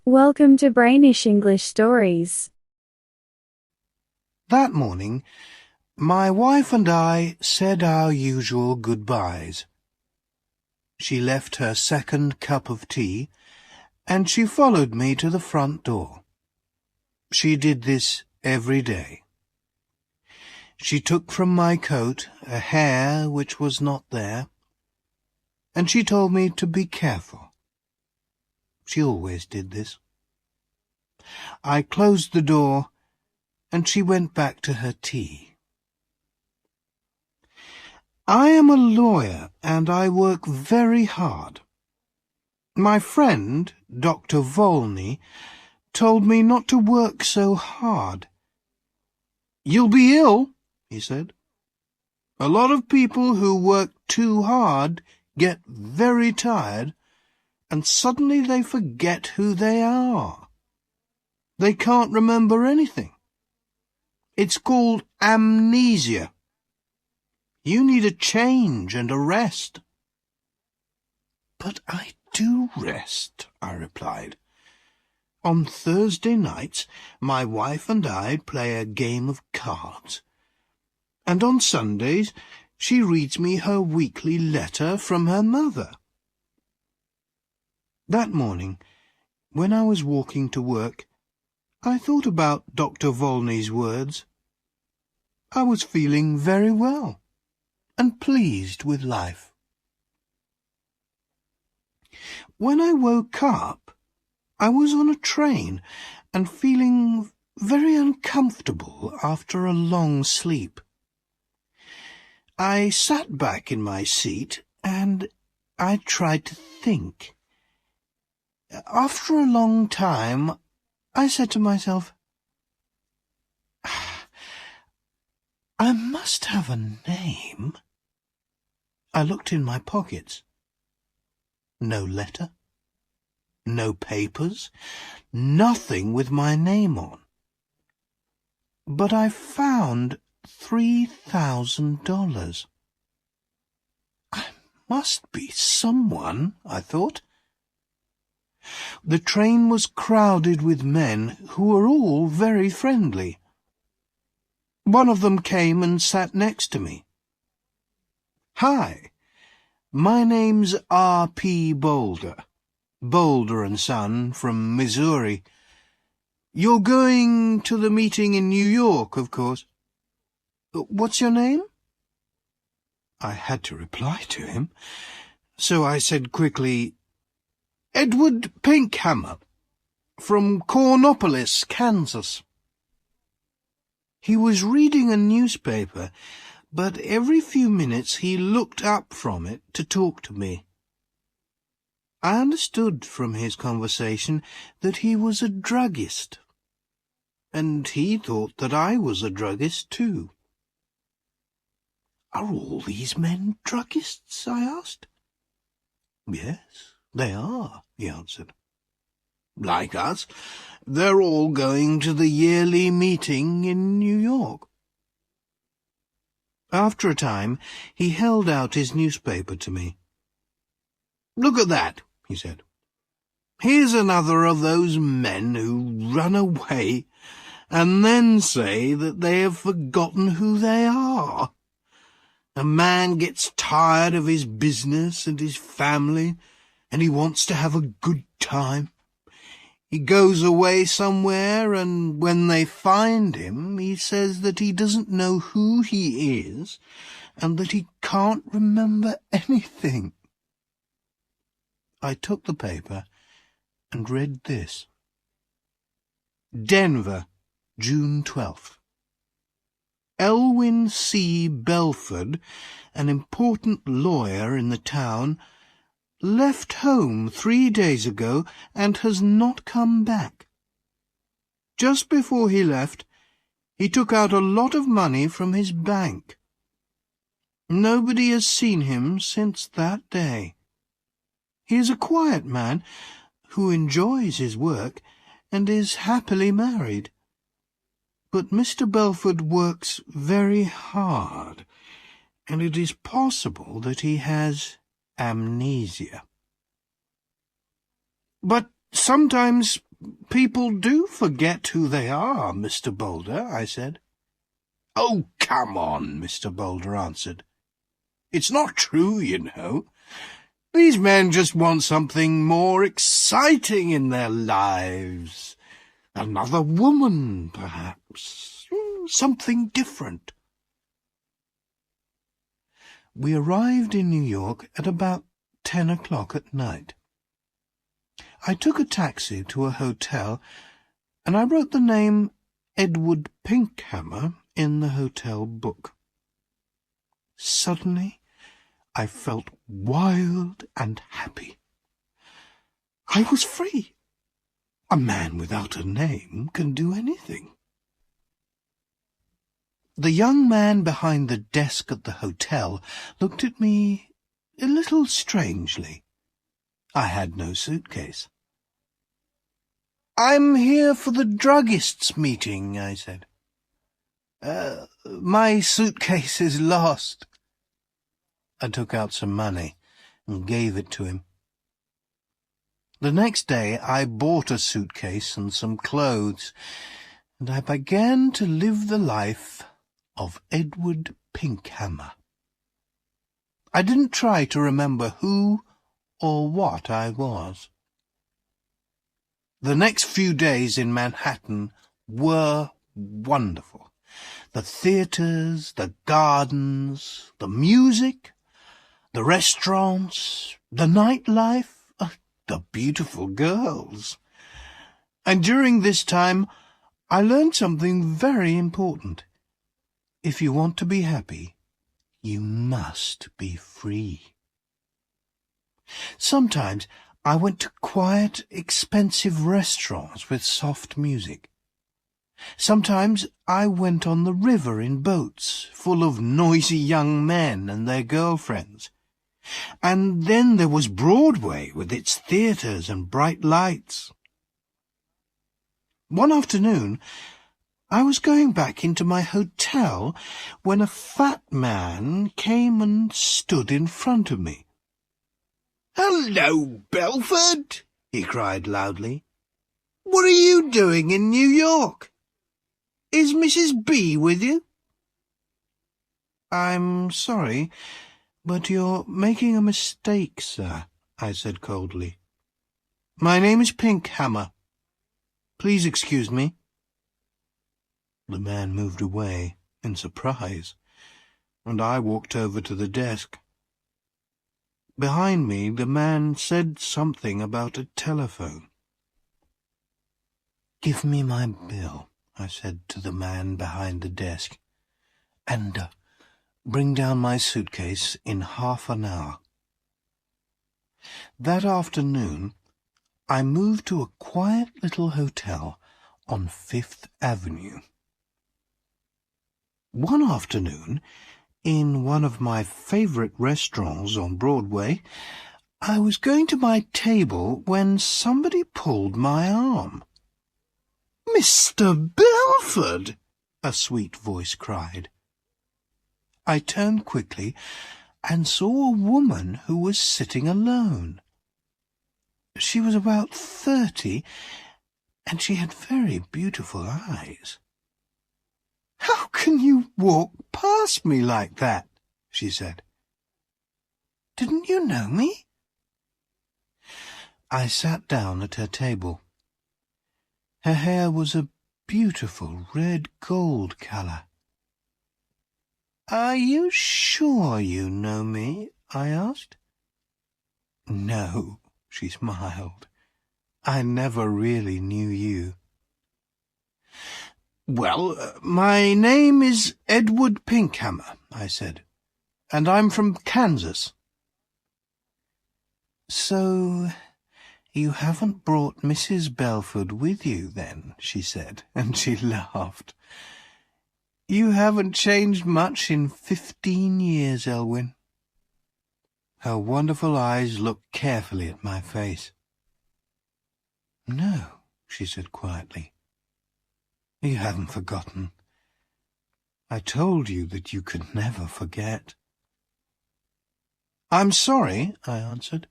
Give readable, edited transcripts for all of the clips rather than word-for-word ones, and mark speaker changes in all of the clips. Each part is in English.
Speaker 1: Welcome to Brainish English Stories.
Speaker 2: That morning, my wife and I said our usual goodbyes. She left her second cup of tea, and she followed me to the front door. She did this every day. She took from my coat a hair which was not there, and she told me to be careful. She always did this. I closed the door, and she went back to her tea. I am a lawyer, and I work very hard. My friend, Dr. Volney, told me not to work so hard. "You'll be ill," he said. "A lot of people who work too hard get very tired, and suddenly they forget who they are. They can't remember anything. It's called amnesia. You need a change and a rest." "But I do rest," I replied. "On Thursday nights my wife and I play a game of cards, and on Sundays she reads me her weekly letter from her mother." That morning, when I was walking to work, I thought about Dr. Volney's words. I was feeling very well and pleased with life. When I woke up, I was on a train and feeling very uncomfortable after a long sleep. I sat back in my seat and I tried to think. After a long time, I said to myself, "I must have a name." I looked in my pockets. No letter, no papers, nothing with my name on. But I found $3,000. I must be someone, I thought. The train was crowded with men who were all very friendly. One of them came and sat next to me. "Hi, my name's R.P. Boulder, Boulder and Son from Missouri. You're going to the meeting in New York, of course. What's your name?" I had to reply to him, so I said quickly, "Edward Pinkhammer, from Cornopolis, Kansas." He was reading a newspaper, but every few minutes he looked up from it to talk to me. I understood from his conversation that he was a druggist, and he thought that I was a druggist too. "Are all these men druggists?" I asked. "Yes, they are," he answered. "Like us, they're all going to the yearly meeting in New York." After a time, he held out his newspaper to me. "Look at that," he said. "Here's another of those men who run away and then say that they have forgotten who they are. A man gets tired of his business and his family, and he wants to have a good time. He goes away somewhere, and when they find him, he says that he doesn't know who he is and that he can't remember anything." I took the paper and read this. Denver, June 12th. Elwyn C. Belford, an important lawyer in the town, left home 3 days ago and has not come back. Just before he left, he took out a lot of money from his bank. Nobody has seen him since that day. He is a quiet man who enjoys his work and is happily married. But Mr. Belford works very hard, and it is possible that he has amnesia. But sometimes people do forget who they are, Mr. Boulder, I said. Oh, come on, Mr. Boulder answered. It's not true, you know. These men just want something more exciting in their lives. Another woman, perhaps. Something different. We arrived in New York at about 10 o'clock at night. I took a taxi to a hotel, and I wrote the name Edward Pinkhammer in the hotel book. Suddenly, I felt wild and happy. I was free. A man without a name can do anything. The young man behind the desk at the hotel looked at me a little strangely. I had no suitcase. "I'm here for the druggist's meeting," I said. My suitcase is lost." I took out some money and gave it to him. The next day I bought a suitcase and some clothes, and I began to live the life of Edward Pinkhammer. I didn't try to remember who or what I was. The next few days in Manhattan were wonderful. The theatres, the gardens, the music, the restaurants, the nightlife, the beautiful girls. And during this time, I learned something very important. If you want to be happy, you must be free. Sometimes I went to quiet, expensive restaurants with soft music. Sometimes I went on the river in boats full of noisy young men and their girlfriends. And then there was Broadway with its theatres and bright lights. One afternoon, I was going back into my hotel when a fat man came and stood in front of me. "Hello, Belford," he cried loudly. "What are you doing in New York? Is Mrs. B with you?" "I'm sorry, but you're making a mistake, sir," I said coldly. "My name is Pinkhammer. Please excuse me." The man moved away in surprise, and I walked over to the desk. Behind me, the man said something about a telephone. "Give me my bill," I said to the man behind the desk, "and bring down my suitcase in half an hour." That afternoon, I moved to a quiet little hotel on Fifth Avenue. One afternoon, in one of my favourite restaurants on Broadway, I was going to my table when somebody pulled my arm. "Mr. Belford!" a sweet voice cried. I turned quickly and saw a woman who was sitting alone. She was about 30, and she had very beautiful eyes. "How can you walk past me like that?" she said. "Didn't you know me?" I sat down at her table. Her hair was a beautiful red-gold colour. "Are you sure you know me?" I asked. "No," she smiled. "I never really knew you." "Well, my name is Edward Pinkhammer," I said, "and I'm from Kansas." "So you haven't brought Mrs. Belford with you, then?" she said, and she laughed. "You haven't changed much in 15 years, Elwyn." Her wonderful eyes looked carefully at my face. "No," she said quietly. "You haven't forgotten. I told you that you could never forget." "I'm sorry," I answered,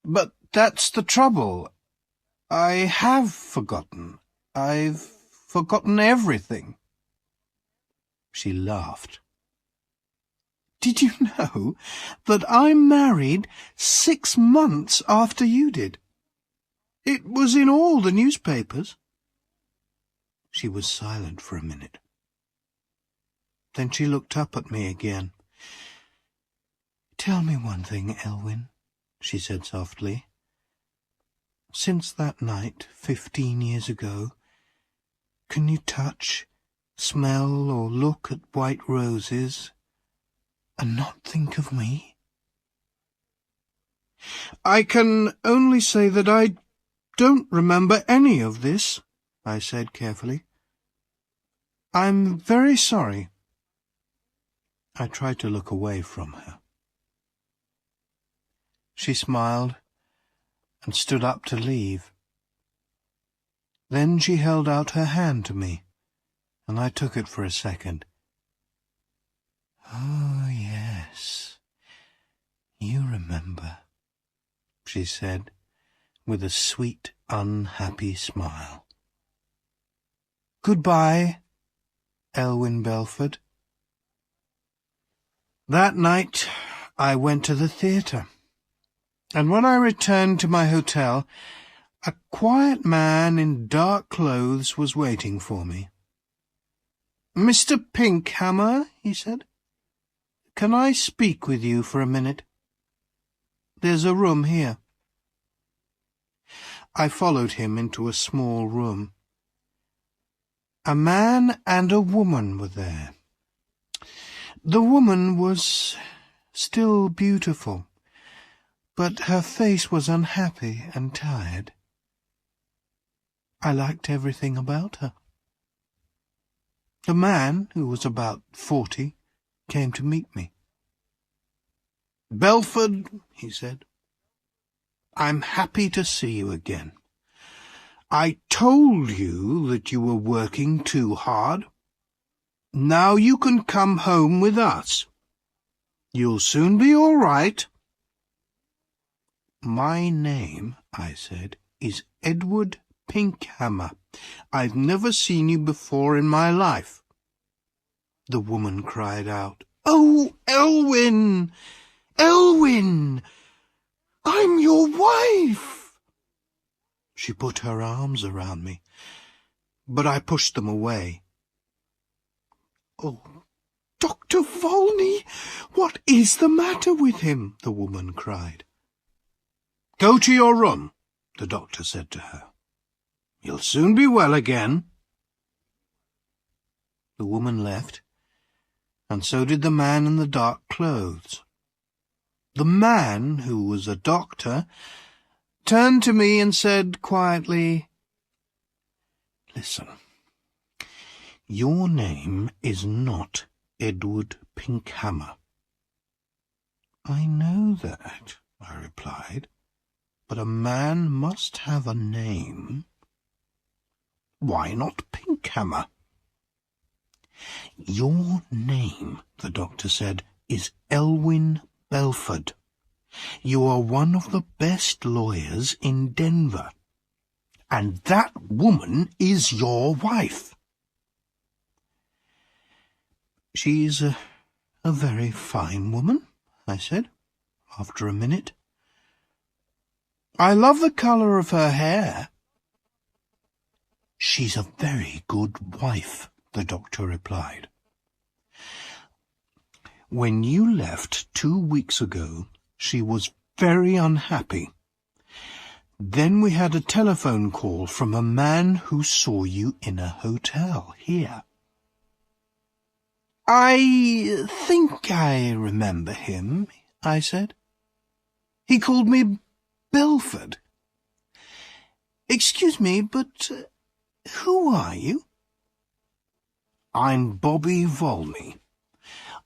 Speaker 2: "but that's the trouble. I have forgotten. I've forgotten everything. She laughed. Did you know that I married 6 months after you did? It was in all the newspapers. She was silent for a minute. Then she looked up at me again. Tell me one thing, Elwyn, she said softly. Since that night, 15 years ago, can you touch, smell, or look at white roses and not think of me? I can only say that I don't remember any of this, I said carefully. I'm very sorry. I tried to look away from her. She smiled and stood up to leave. Then she held out her hand to me, and I took it for a second. Oh, yes, you remember, she said, with a sweet, unhappy smile. Goodbye, Elwyn Belford. That night I went to the theatre, and when I returned to my hotel, a quiet man in dark clothes was waiting for me. Mr. Pinkhammer, he said, can I speak with you for a minute? There's a room here. I followed him into a small room. A man and a woman were there. The woman was still beautiful, but her face was unhappy and tired. I liked everything about her. The man, who was about 40, came to meet me. Belford, he said, I'm happy to see you again. I told you that you were working too hard. Now you can come home with us. You'll soon be all right. My name, I said, is Edward Pinkhammer. I've never seen you before in my life. The woman cried out, Oh, Elwyn! Elwyn! I'm your wife! She put her arms around me, but I pushed them away. Oh, Dr. Volney, what is the matter with him? The woman cried. Go to your room, the doctor said to her. You'll soon be well again. The woman left, and so did the man in the dark clothes. The man, who was a doctor, turned to me and said quietly, Listen, your name is not Edward Pinkhammer. I know that, I replied, but a man must have a name. Why not Pinkhammer? Your name, the doctor said, is Elwyn Belford. You are one of the best lawyers in Denver, and that woman is your wife. She's a very fine woman, I said, after a minute. I love the colour of her hair. She's a very good wife, the doctor replied. When you left 2 weeks ago, she was very unhappy. Then we had a telephone call from a man who saw you in a hotel here. I think I remember him, I said. He called me Belford. Excuse me, but who are you? I'm Bobby Volney.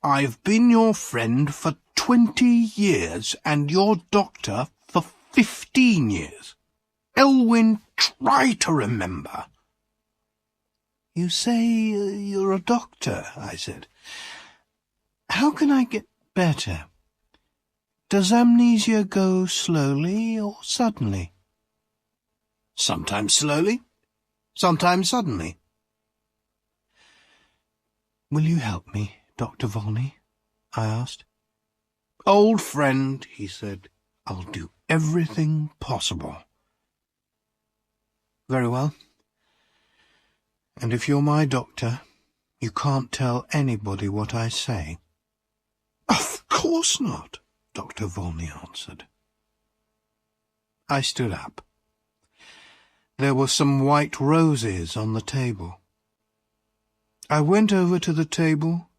Speaker 2: I've been your friend for 20 years and your doctor for 15 years. Elwyn, try to remember. You say you're a doctor, I said. How can I get better? Does amnesia go slowly or suddenly? Sometimes slowly, sometimes suddenly. "Will you help me, Dr. Volney?" I asked. "Old friend," he said, "I'll do everything possible." "Very well. And if you're my doctor, you can't tell anybody what I say." "Of course not," Dr. Volney answered. I stood up. There were some white roses on the table. I went over to the table,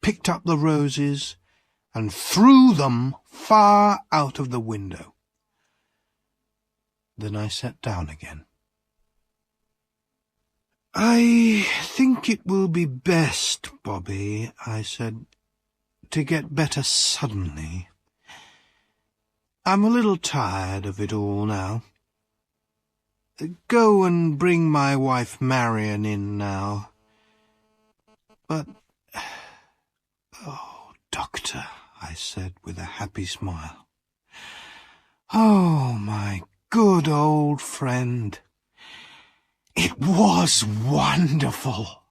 Speaker 2: picked up the roses, and threw them far out of the window. Then I sat down again. "I think it will be best, Bobby," I said, "to get better suddenly. I'm a little tired of it all now. Go and bring my wife Marion in now. But, oh, Doctor," I said with a happy smile. "Oh, my good old friend. It was wonderful."